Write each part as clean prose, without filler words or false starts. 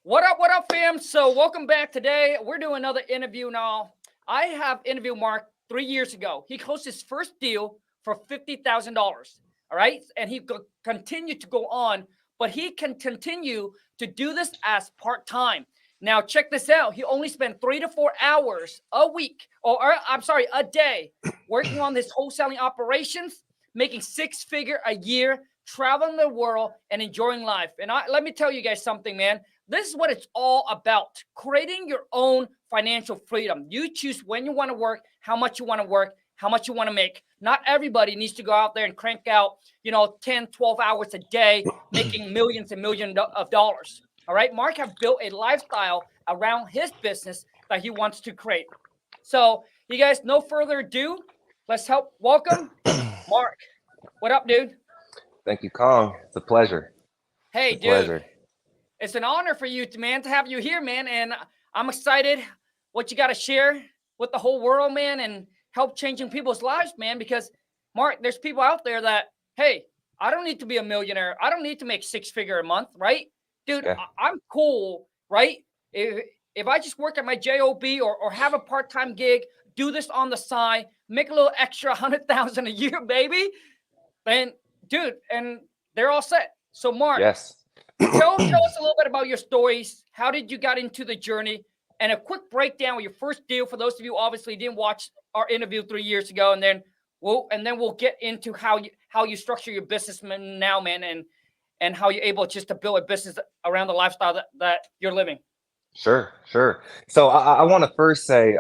What up, fam? So, welcome back today. We're doing another interview now. I have interviewed Mark 3 years ago. He closed his first deal for $50,000. All right. And he continued to go on, but he can continue to do this as part time. Now, check this out. He only spent 3 to 4 hours a week, or I'm sorry, a day, working on his wholesaling operations, making six-figure a year, traveling the world, and enjoying life. And let me tell you guys something, man. This is what it's all about, creating your own financial freedom. You choose when you want to work, how much you want to work, how much you want to make. Not everybody needs to go out there and crank out, 10, 12 hours a day, making millions and millions of dollars. All right. Mark have built a lifestyle around his business that he wants to create. So, you guys, no further ado, let's welcome Mark. What up, dude? Thank you, Khang. It's a pleasure. Hey, It's a dude. pleasure. It's an honor for you, man, to have you here, man. And I'm excited what you got to share with the whole world, man, and help changing people's lives, man. Because, Mark, there's people out there that, hey, I don't need to be a millionaire. I don't need to make six-figure a month, right? Dude, Yeah. I'm cool, right? If I just work at my job or have a part-time gig, do this on the side, make a little extra 100,000 a year, baby, then, dude, and they're all set. So, Mark, Yes. tell us a little bit about your stories. How did you got into the journey? And a quick breakdown of your first deal for those of you obviously didn't watch our interview 3 years ago, and then we'll get into how you structure your business now, man, and how you're able just to build a business around the lifestyle that you're living. Sure, sure. So I want to first say,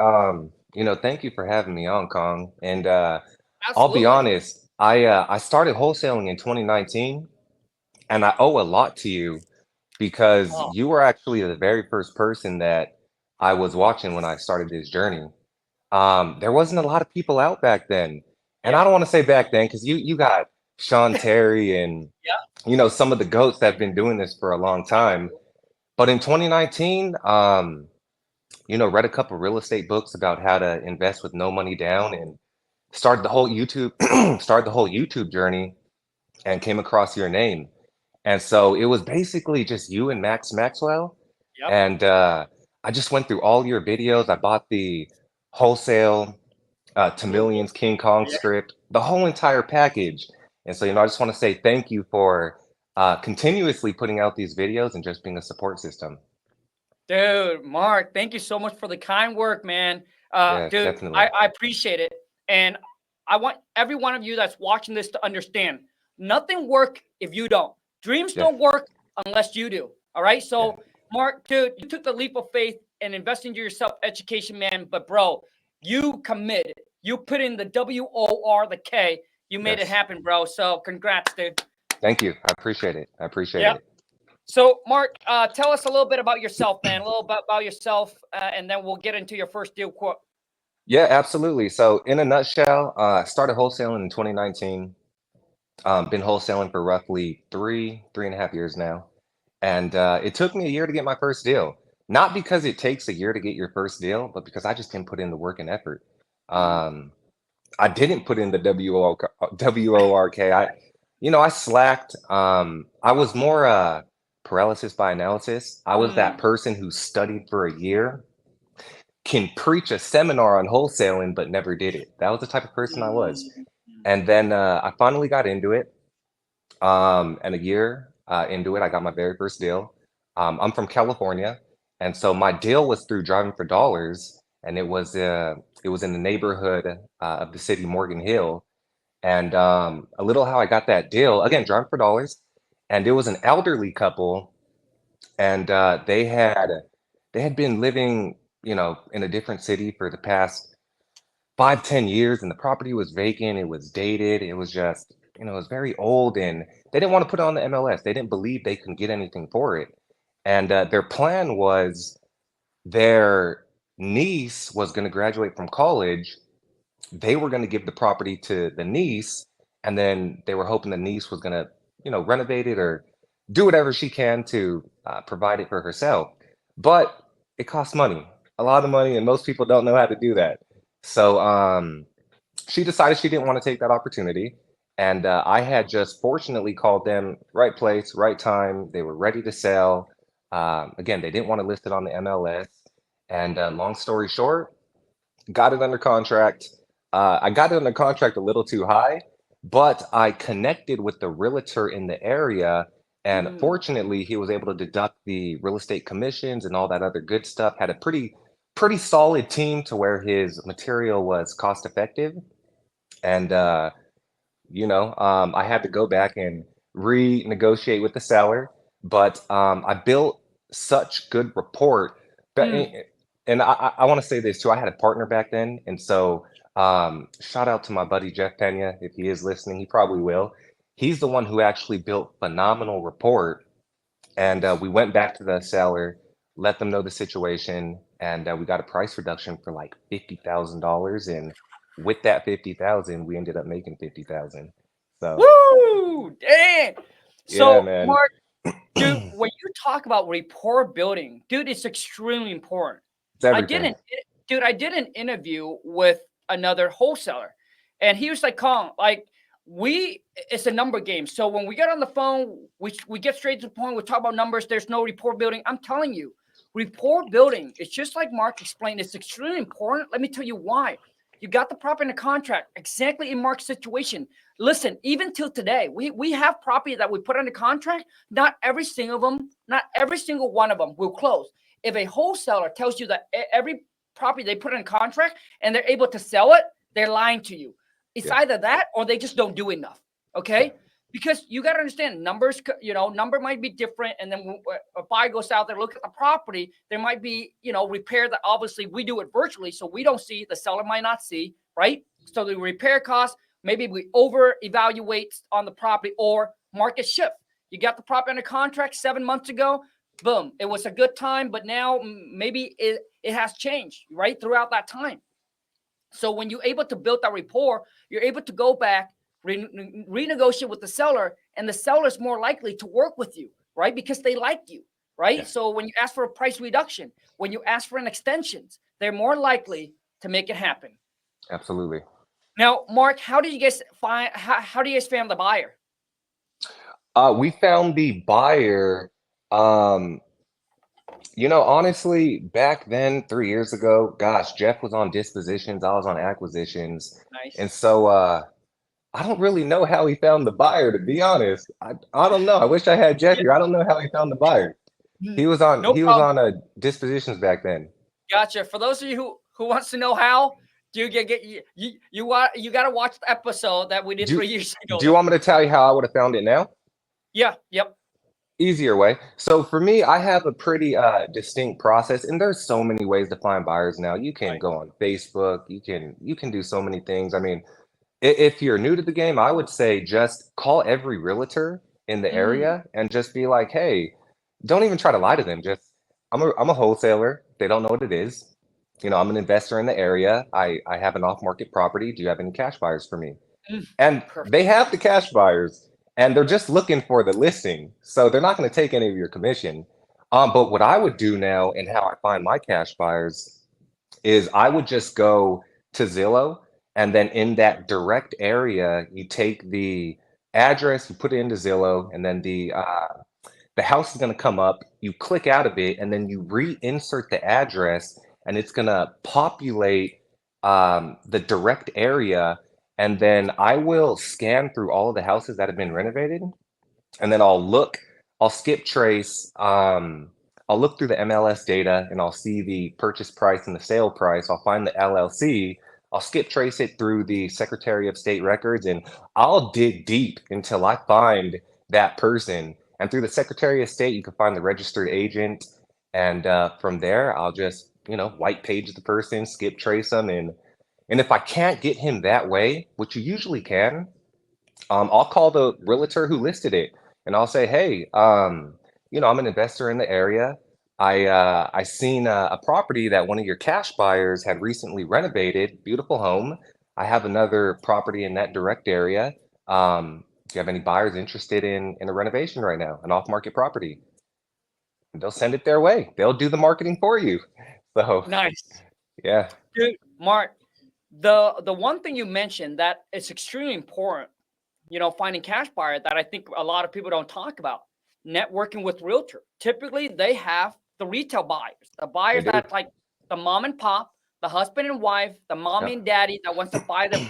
thank you for having me on, Kong. And I'll be Absolutely. honest, I started wholesaling in 2019, and I owe a lot to you because Oh, you were actually the very first person that I was watching when I started this journey. There wasn't a lot of people out back then, and I yeah, don't want to say back then because you got Sean Terry and yeah, some of the goats that have been doing this for a long time. But in 2019, read a couple real estate books about how to invest with no money down and started the whole YouTube started the whole YouTube journey and came across your name. And so it was basically just you and Max Maxwell. yep, And I just went through all your videos. I bought the wholesale to ebook. millions King Kong Yeah, script, the whole entire package. And so, I just want to say thank you for continuously putting out these videos and just being a support system. dude, Mark, thank you so much for the kind work, man. Yes, Dude, definitely. I appreciate it, and I want every one of you that's watching this to understand nothing work if you don't. Dreams Yeah, don't work unless you do. All right. yeah, So, Mark, dude, you took the leap of faith and invested into yourself education, man. But, bro, you committed. You put in the WOR, the K. You made it yes. happen, bro. So, congrats, dude. Thank you. I appreciate it. I appreciate Yeah. it. So, Mark, tell us a little bit about yourself, man. A little bit about yourself, and then we'll get into your first deal quote. Yeah, absolutely. So, in a nutshell, started wholesaling in 2019. Been wholesaling for roughly 3.5 years now. And it took me a year to get my first deal. Not because it takes a year to get your first deal, but because I just didn't put in the work and effort. Mm. Um, I didn't put in the WORK. I slacked. I was more paralysis by analysis. I was that Mm. person who studied for a year, can preach a seminar on wholesaling, but never did it. That was the type of person I was. Mm. And then I finally got into it. And a year into it, I got my very first deal. I'm from California, and so my deal was through Driving for Dollars, and it was in the neighborhood of the city, Morgan Hill. And a little how I got that deal again, Driving for Dollars, and it was an elderly couple, and they had been living, in a different city for the past 5, 10 years, and the property was vacant. It was dated. It was just, it was very old, and they didn't want to put it on the MLS. They didn't believe they could get anything for it. And their plan was their niece was going to graduate from college. They were going to give the property to the niece, and then they were hoping the niece was going to, renovate it or do whatever she can to provide it for herself. But it costs money, a lot of money, and most people don't know how to do that. So she decided she didn't want to take that opportunity. And I had just fortunately called them right place, right time. They were ready to sell. Again, they didn't want to list it on the MLS. And long story short, got it under contract. I got it under contract a little too high, but I connected with the realtor in the area. And fortunately, he was able to deduct the real estate commissions and all that other good stuff. Had a pretty solid team to where his material was cost effective. And I had to go back and renegotiate with the seller, but I built such good rapport. But and I want to say this too. I had a partner back then, and so shout out to my buddy Jeff Pena if he is listening. He probably will. He's the one who actually built phenomenal rapport, and we went back to the seller, let them know the situation, and we got a price reduction for like $50,000. And with that 50,000, we ended up making 50,000. So Woo! Dang. So, yeah, man, Mark, dude, when you talk about rapport building, dude, it's extremely important. it's everything. I did an interview with another wholesaler, and he was like, Khang, like, it's a number game. So when we get on the phone, we get straight to the point. We talk about numbers. There's no rapport building. I'm telling you, rapport building, it's just like Mark explained. It's extremely important. Let me tell you why. You got the property in the contract, exactly in Mark's situation. Listen, even till today, we have property that we put under contract. Not every single one of them will close. If a wholesaler tells you that every property they put in contract and they're able to sell it, they're lying to you. It's either that or they just don't do enough. Okay. Because you got to understand numbers, number might be different. And then when a buyer goes out there, look at the property, there might be, repair that obviously we do it virtually. So we don't see, the seller might not see, right? So the repair costs, maybe we over evaluate on the property or market shift. You got the property under contract 7 months ago. Boom. It was a good time, but now maybe it has changed, right? Throughout that time. So when you're able to build that rapport, you're able to go back, renegotiate with the seller, and the seller is more likely to work with you, right? Because they like you, right? Yeah. So when you ask for a price reduction, when you ask for an extension, they're more likely to make it happen. Absolutely. Now, Mark, how do you guys found the buyer? We found the buyer. Honestly, back then, 3 years ago, gosh, Jeff was on dispositions, I was on acquisitions. Nice. And so I don't really know how he found the buyer, to be honest. I don't know. I wish I had Jeff here. I don't know how he found the buyer. He was on dispositions back then. Gotcha. For those of you who wants to know how, you got to watch the episode that we did 3 years ago. Do you want me to tell you how I would have found it now? Yeah. Yep. Easier way. So for me, I have a pretty distinct process, and there's so many ways to find buyers now. You can go on Facebook. You can do so many things. I mean, if you're new to the game, I would say just call every realtor in the area and just be like, hey, don't even try to lie to them. Just I'm a wholesaler. They don't know what it is. I'm an investor in the area. I have an off-market property. Do you have any cash buyers for me? And they have the cash buyers. And they're just looking for the listing. So they're not going to take any of your commission. But what I would do now and how I find my cash buyers is I would just go to Zillow. And then in that direct area, you take the address, you put it into Zillow, and then the house is going to come up. You click out of it, and then you reinsert the address, and it's going to populate the direct area. And then I will scan through all of the houses that have been renovated. And then I'll skip trace. I'll look through the MLS data and I'll see the purchase price and the sale price. I'll find the LLC. I'll skip trace it through the Secretary of State records, and I'll dig deep until I find that person. And through the Secretary of State, you can find the registered agent. And from there, I'll just, white page the person, skip trace them. And if I can't get him that way, which you usually can, I'll call the realtor who listed it, and I'll say, hey, I'm an investor in the area. I seen a property that one of your cash buyers had recently renovated. Beautiful home. I have another property in that direct area. Do you have any buyers interested in a renovation right now, an off-market property? And they'll send it their way. They'll do the marketing for you. So nice. Yeah. Dude, Mark, the one thing you mentioned that is extremely important, finding cash buyer that I think a lot of people don't talk about. networking with realtor. Typically, they have the retail buyers, the They buyers do. that like the mom and pop, the husband and wife, the mommy Yep. and daddy that wants to buy the,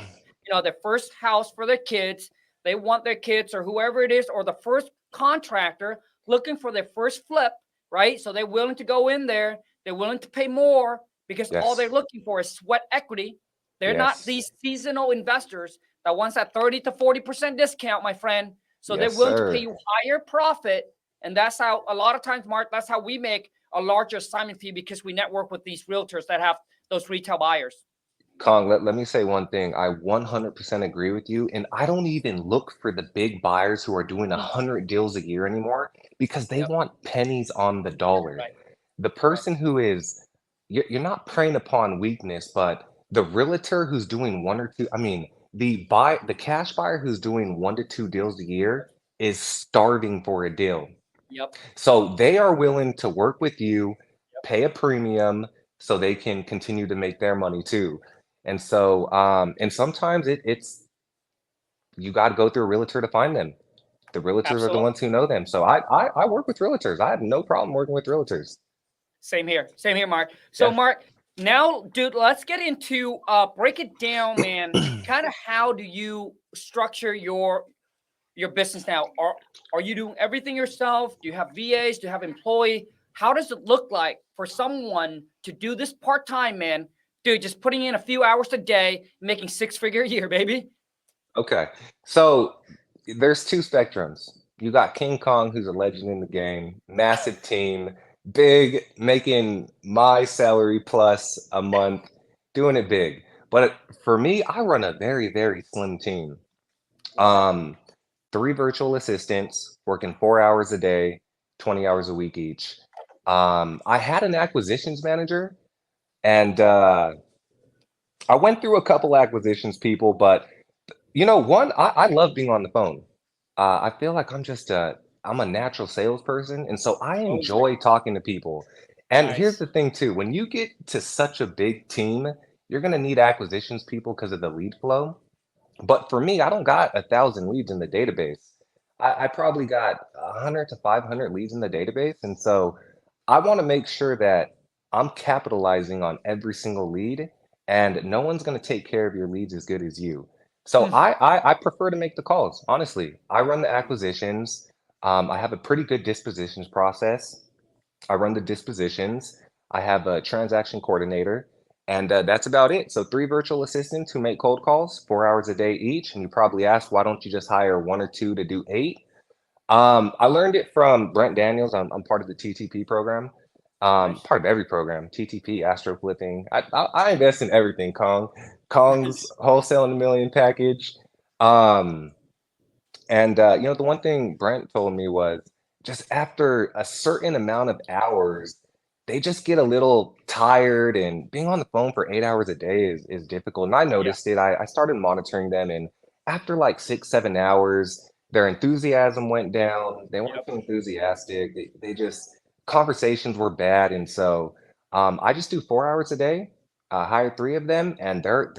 their first house for their kids. They want their kids or whoever it is, or the first contractor looking for their first flip, right? So they're willing to go in there. They're willing to pay more because all they're Yes. looking for is sweat equity. They're not Yes. these seasonal investors that wants that 30 to 40% discount, my friend. So they're Yes, willing to pay sir. you higher profit. And that's how a lot of times, Mark, that's how we make a larger assignment fee, because we network with these realtors that have those retail buyers. Kong, let me say one thing. I 100% agree with you. And I don't even look for the big buyers who are doing 100 deals a year anymore because they Yep. want pennies on the dollar. Right. The Right. person who is, you're not preying upon weakness, but the realtor who's doing one or two, I mean, the cash buyer who's doing 1 to 2 deals a year is starving for a deal. Yep. So they are willing to work with you, Yep. pay a premium so they can continue to make their money too. And so, and sometimes it's you got to go through a realtor to find them. The realtors are the Absolutely. ones who know them. So I work with realtors. I have no problem working with realtors. Same here. Same here, Mark. So, Yeah. Mark, now, dude, let's get into break it down, man. Kind of how do you structure your business now? Are you doing everything yourself? Do you have VAs? Do you have employee? How does it look like for someone to do this part-time, man? Dude, just putting in a few hours a day, making 6-figure a year, baby. Okay. So there's two spectrums. You got King Kong, who's a legend in the game, massive team, big, making my salary plus a month, doing it big. But for me, I run a very, very slim team. Love it. Um, 3 virtual assistants working 4 hours a day, 20 hours a week each. I had an acquisitions manager, and I went through a couple acquisitions people, but one, I love being on the phone. I feel like I'm a natural salesperson, and so I Oh, yeah. enjoy talking to people. And here's Nice. the thing too, when you get to such a big team, you're gonna need acquisitions people because of the lead flow. But for me, I don't got 1,000 leads in the database. I probably got 100 to 500 leads in the database, and so I want to make sure that I'm capitalizing on every single lead, and no one's going to take care of your leads as good as you. So Hmm. I prefer to make the calls. Honestly, I run the acquisitions. I have a pretty good dispositions process. I run the dispositions. I have a transaction coordinator, and that's about it. So 3 virtual assistants who make cold calls, 4 hours a day each. And you probably ask, why don't you just hire 1 or 2 to do 8? I learned it from Brent Daniels. I'm part of the TTP program. Nice. Part of every program, TTP, Astro Flipping. I invest in everything, Kong's Nice. Wholesale in a Million package. Um, and the one thing Brent told me was just after a certain amount of hours, they just get a little tired, and being on the phone for 8 hours a day is difficult. And I Yeah. noticed it. I started monitoring them, and after like 6, 7 hours, their enthusiasm went down. They weren't Yep. too enthusiastic. They just conversations were bad, and so I just do 4 hours a day. Hire 3 of them, and they're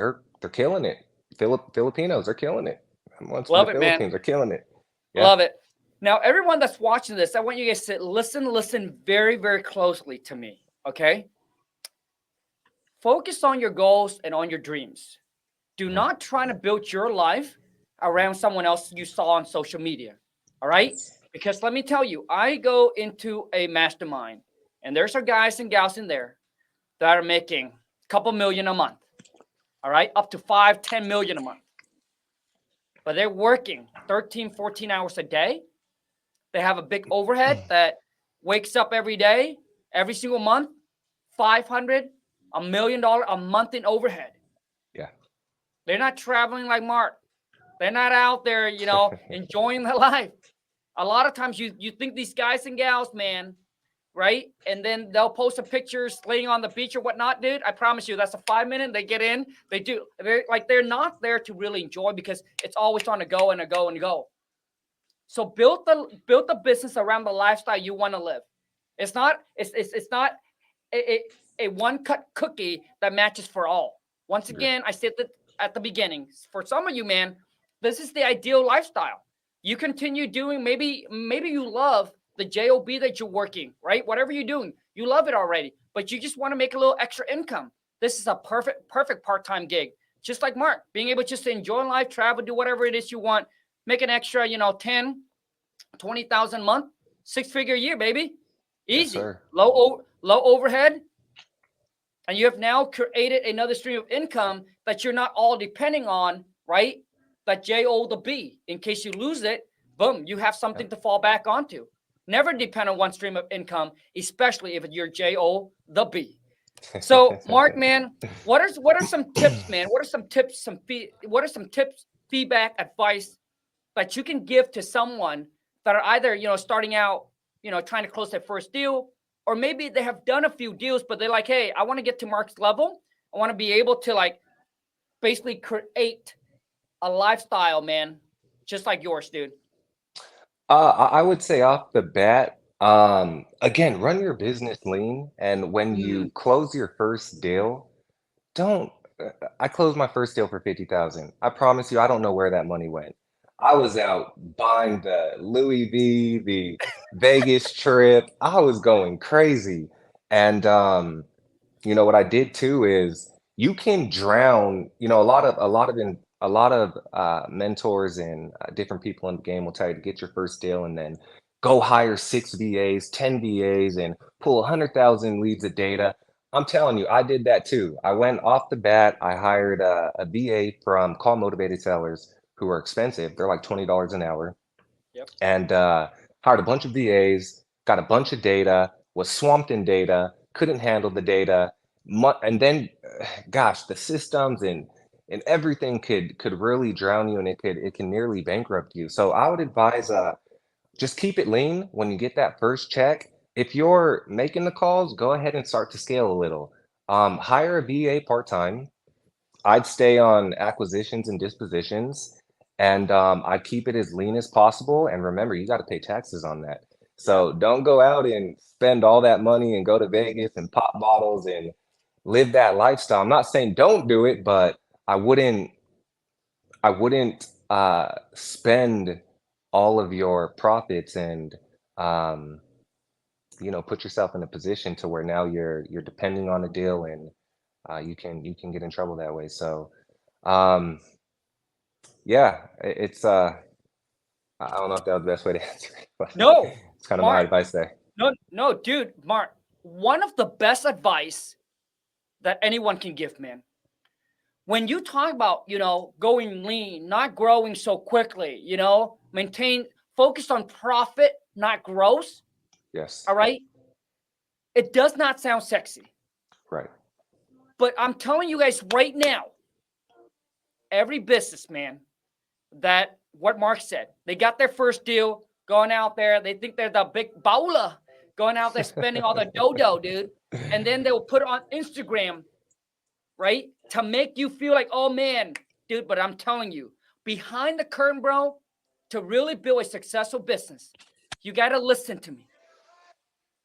killing it. Filipinos are killing it. Ones from the Love it, man. Philippines are killing it. Yeah. Love it. Now, everyone that's watching this, I want you guys to listen very, very closely to me. Okay. Focus on your goals and on your dreams. Do Mhm. not try to build your life around someone else you saw on social media. All right. Yes. Because let me tell you, I go into a mastermind and there's some guys and gals in there that are making a couple million a month. All right. Up to 5, 10 million a month. But they're working 13, 14 hours a day. They have a big overhead that wakes up every day, every single month, 500, $1 million a month in overhead. Yeah. They're not traveling like Mark. They're not out there, enjoying their life. A lot of times you think these guys and gals, man, right? And then they'll post a picture laying on the beach or whatnot, dude. I promise you, that's a 5 minute. They get in, they do. They're not there to really enjoy because it's always on a go and a go and a go. So build the business around the lifestyle you want to live. It's not a one cut cookie that matches for all. Once Yeah. again, I said that at the beginning. For some of you, man, this is the ideal lifestyle. You continue doing maybe you love the job that you're working, right? Whatever you're doing, you love it already, but you just want to make a little extra income. This is a perfect part-time gig. Just like Mark, being able just to enjoy life, travel, do whatever it is you want, make an extra, 10, 20,000 a month, 6-figure a year, baby. Easy. Yes, sir. Low overhead. And you have now created another stream of income that you're not all depending on, right? That J-O the B. In case you lose it, boom, you have something to fall back onto. Never depend on one stream of income, especially if you're J-O the B. So, Mark, man, what are some tips, man? What are some tips, feedback, advice that you can give to someone that are either, starting out, trying to close their first deal, or maybe they have done a few deals, but they're like, hey, I want to get to Mark's level. I want to be able to like basically create a lifestyle, man, just like yours, dude. I would say off the bat, again, run your business lean, and when you close your first deal, don't. I closed my first deal for 50,000. I promise you, I don't know where that money went. I was out buying the Louis V, the Vegas trip. I was going crazy, and what I did too is you can drown. A lot of mentors and different people in the game will tell you to get your first deal and then go hire 6 VAs, 10 VAs, and pull 100,000 leads of data. I'm telling you, I did that too. I went off the bat. I hired a VA from Call Motivated Sellers who are expensive. They're like $20 an hour, Yep. and hired a bunch of VAs, got a bunch of data, was swamped in data, couldn't handle the data, and then, gosh, the systems and everything could really drown you, and it can nearly bankrupt you. So I would advise just keep it lean when you get that first check. If you're making the calls, go ahead and start to scale a little. Hire a VA part time. I'd stay on acquisitions and dispositions, and I'd keep it as lean as possible. And remember, you got to pay taxes on that. So don't go out and spend all that money and go to Vegas and pop bottles and live that lifestyle. I'm not saying don't do it, but I wouldn't spend all of your profits and put yourself in a position to where now you're depending on a deal, and you can get in trouble that way. So um, yeah, it's I don't know if that was the best way to answer it, but No, it's kind of my Mark. advice there. No, dude, Mark. One of the best advice that anyone can give, man. When you talk about, going lean, not growing so quickly, maintain, focus on profit, not growth. Yes. All right. It does not sound sexy, Right. but I'm telling you guys right now, every businessman that what Mark said, they got their first deal going out there. They think they're the big bowler going out there spending all the dodo, dude. And then they'll put it on Instagram, right? To make you feel like, oh man, dude, but I'm telling you, behind the curtain, bro, to really build a successful business, you got to listen to me.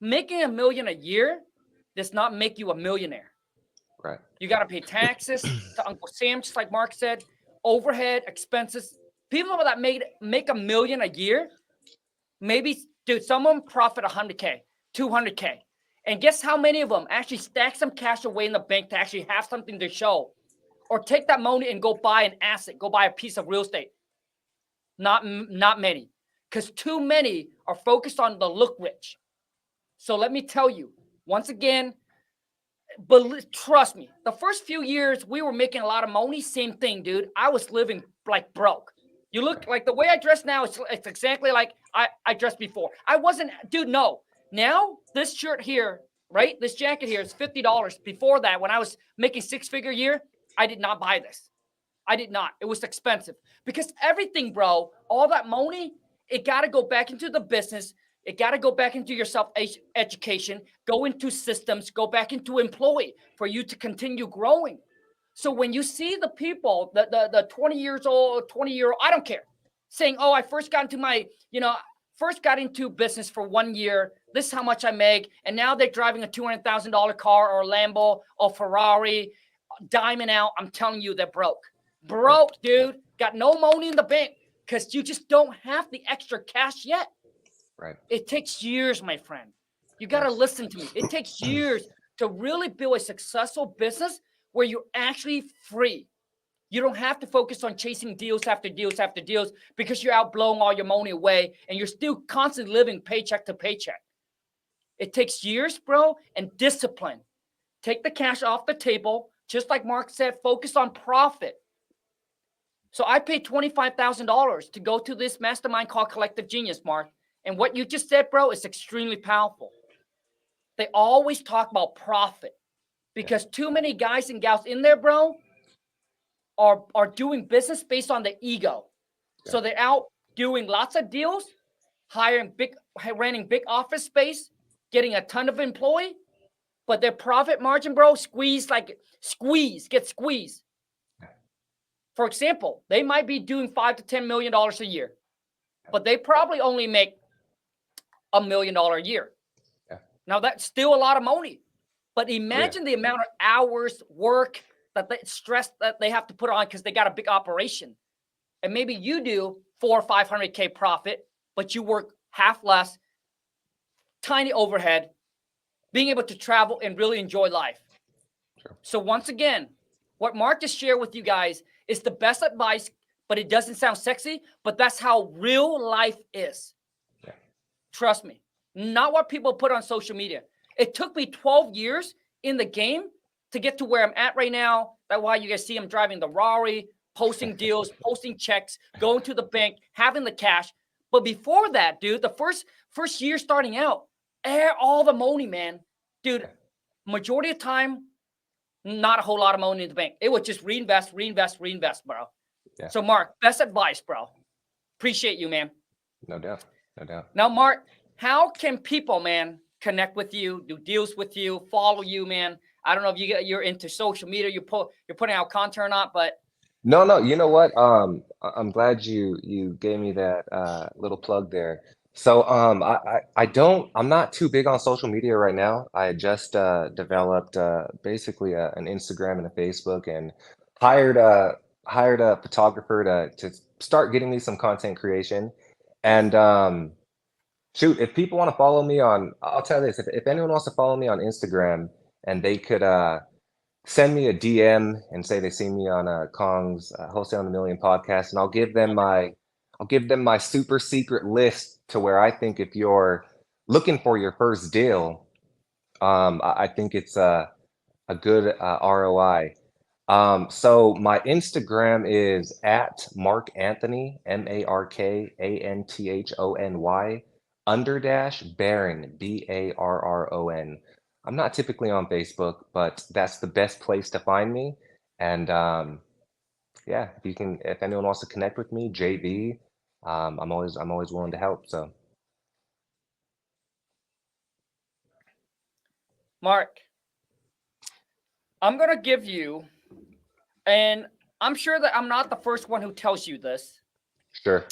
Making $1 million a year does not make you a millionaire. Right. You got to pay taxes to Uncle Sam, just like Mark said, overhead, expenses. People that make $1 million a year, maybe, dude, some of them profit 100K, 200K. And guess how many of them actually stack some cash away in the bank to actually have something to show? Or take that money and go buy an asset, go buy a piece of real estate? Not many. Because too many are focused on the look rich. So let me tell you, once again, but trust me, the first few years we were making a lot of money. Same thing, dude. I was living like broke. You look like the way I dress now, it's exactly like I dressed before. I wasn't, dude, no. Now, this shirt here, right? This jacket here is $50. Before that, when I was making 6-figure a year, I did not buy this. I did not. It was expensive because everything, bro, all that money, it got to go back into the business. It got to go back into your self-education, go into systems, go back into employee for you to continue growing. So when you see the people, the 20 years old, 20-year-old, I don't care, saying, oh, I first got into business for 1 year. This is how much I make. And now they're driving a $200,000 car or a Lambo or Ferrari, diamond out. I'm telling you, they're broke. Broke, dude. Got no money in the bank because you just don't have the extra cash yet. Right. It takes years, my friend. You got to Yes. listen to me. It takes years to really build a successful business where you're actually free. You don't have to focus on chasing deals after deals after deals because you're out blowing all your money away and you're still constantly living paycheck to paycheck. It takes years, bro, and discipline. Take the cash off the table. Just like Mark said, focus on profit. So I paid $25,000 to go to this mastermind called Collective Genius, Mark. And what you just said, bro, is extremely powerful. They always talk about profit because too many guys and gals in there, bro, are doing business based on the ego. Yeah. So they're out doing lots of deals, renting big office space, getting a ton of employee, but their profit margin, bro, get squeezed. For example, they might be doing $5 to $10 million a year, but they probably only make $1 million a year. Yeah. Now that's still a lot of money, but imagine the amount of hours work stress that they have to put on because they got a big operation. And maybe you do 400 or 500K profit, but you work half less, tiny overhead, being able to travel and really enjoy life. Sure. So once again, what Mark just shared with you guys is the best advice, but it doesn't sound sexy, but that's how real life is. Yeah. Trust me, not what people put on social media. It took me 12 years in the game to get to where I'm at right now. That's why you guys see I'm driving the Rari, posting deals, posting checks, going to the bank, having the cash. But before that, dude, the first year starting out, all the money, man. Dude, majority of time, not a whole lot of money in the bank. It was just reinvest, bro. Yeah. So, Mark, best advice, bro. Appreciate you, man. No doubt. No doubt. Now, Mark, how can people, man, connect with you, do deals with you, follow you, man? I don't know if you're into social media, you're putting out content or not, but No. You know what? I'm glad you gave me that little plug there. So I'm not too big on social media right now. I just developed basically an Instagram and a Facebook, and hired a photographer to start getting me some content creation. And shoot, if people want to follow me on, I'll tell you this: if anyone wants to follow me on Instagram, and they could send me a DM and say they see me on Khang's Wholesale on the Million podcast, and I'll give them my super secret list to where I think if you're looking for your first deal, I think it's a good ROI. So my Instagram is at Mark Anthony, MarkAnthony _ Baron, BARRON. I'm not typically on Facebook, but that's the best place to find me. And yeah, if anyone wants to connect with me, JB, I'm always willing to help. So Mark, I'm going to give you, and I'm sure that I'm not the first one who tells you this. sure.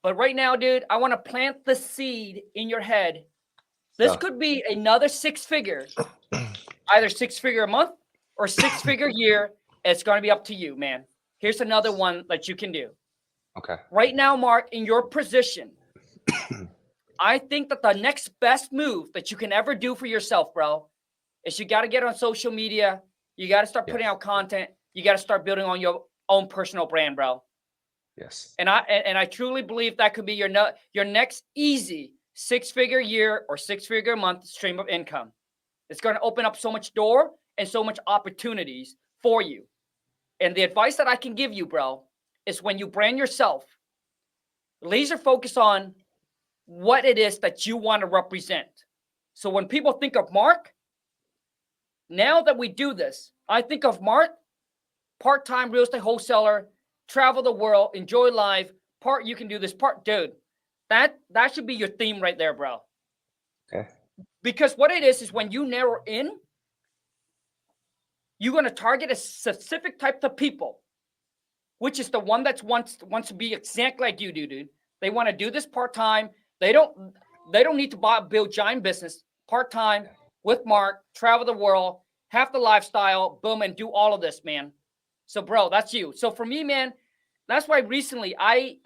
But right now, dude, I want to plant the seed in your head. This could be another six-figure, either six-figure a month or six-figure year. It's going to be up to you, man. Here's another one that you can do. Okay. Right now, Mark, in your position, I think that the next best move that you can ever do for yourself, bro, is you got to get on social media. You got to start putting out content. You got to start building on your own personal brand, bro. Yes. And I truly believe that could be your next easy six-figure year or six-figure month stream of income. It's going to open up so much door and so much opportunities for you. And the advice that I can give you, bro, is when you brand yourself, laser focus on what it is that you want to represent. So when people think of Mark, now that we do this, I think of Mark, part-time real estate wholesaler, travel the world, enjoy life, you can do this part, dude. That should be your theme right there, bro. Okay. Because what it is when you narrow in, you're going to target a specific type of people, which is the one that wants to be exactly like you do, dude. They want to do this part-time. They don't need to build giant business. Part-time with Mark, travel the world, have the lifestyle, boom, and do all of this, man. So, bro, that's you. So for me, man, that's why recently I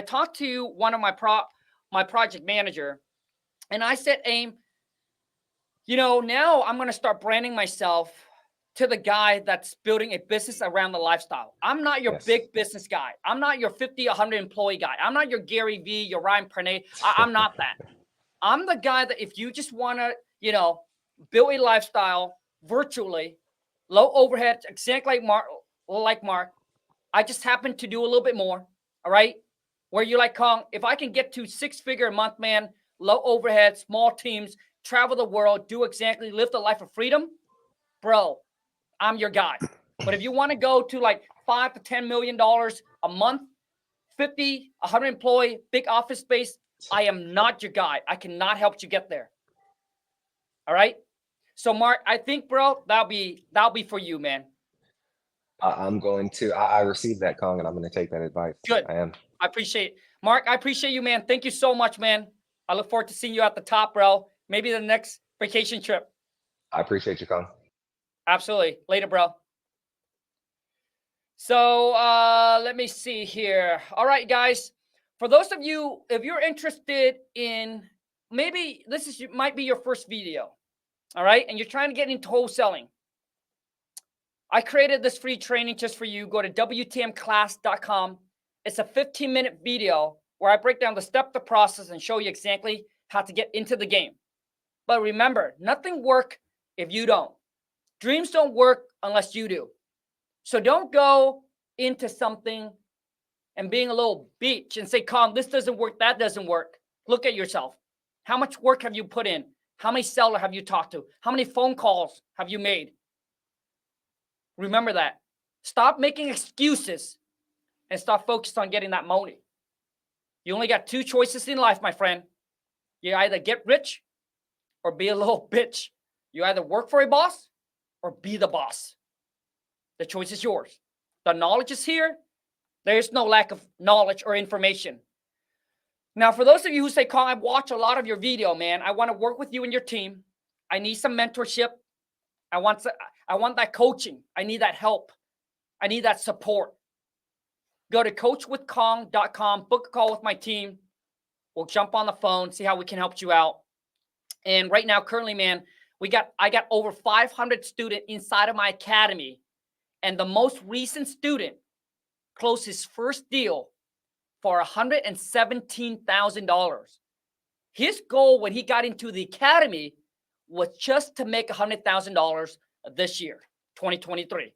talked to one of my my project manager, and I said, Aim, now I'm going to start branding myself to the guy that's building a business around the lifestyle. I'm not your Yes. big business guy. I'm not your 50, 100 employee guy. I'm not your Gary Vee, your Ryan Pernay. I'm not that. I'm the guy that if you just want to, build a lifestyle virtually, low overhead, exactly like Mark, I just happen to do a little bit more. All right. Where you're like, Khang, if I can get to 6-figure a month, man, low overhead, small teams, travel the world, live the life of freedom, bro, I'm your guy. But if you want to go to like $5 to $10 million a month, 50, 100 employee, big office space, I am not your guy. I cannot help you get there. All right. So Mark, I think, bro, that'll be for you, man. I received that, Kong, and I'm going to take that advice. Good. I am. I appreciate it. Mark, I appreciate you, man. Thank you so much, man. I look forward to seeing you at the top, bro. Maybe the next vacation trip. I appreciate you, Kong. Absolutely. Later, bro. So let me see here. All right, guys. For those of you, if you're interested in, maybe might be your first video, all right, and you're trying to get into wholesaling, I created this free training just for you. Go to WTMclass.com. It's a 15-minute video where I break down the step, the process, and show you exactly how to get into the game. But remember, nothing works if you don't. Dreams don't work unless you do. So don't go into something and being a little bitch and say, Khang, this doesn't work, that doesn't work. Look at yourself. How much work have you put in? How many sellers have you talked to? How many phone calls have you made? Remember that. Stop making excuses and start focused on getting that money. You only got 2 choices in life, my friend. You either get rich or be a little bitch. You either work for a boss or be the boss. The choice is yours. The knowledge is here. There is no lack of knowledge or information. Now, for those of you who say, Khang, I watch a lot of your video, man. I want to work with you and your team. I need some mentorship. I want that coaching. I need that help. I need that support. Go to coachwithkhang.com, book a call with my team. We'll jump on the phone, see how we can help you out. And right now, currently, man, I got over 500 students inside of my academy. And the most recent student closed his first deal for $117,000. His goal when he got into the academy was just to make $100,000 this year, 2023.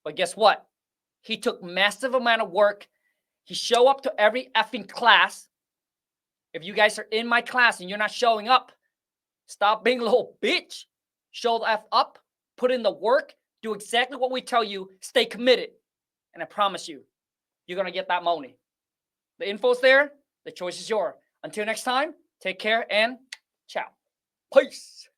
But guess what? He took massive amount of work. He showed up to every effing class. If you guys are in my class and you're not showing up, stop being a little bitch. Show the F up, put in the work, do exactly what we tell you, stay committed. And I promise you, you're going to get that money. The info's there. The choice is yours. Until next time, take care and ciao. Peace.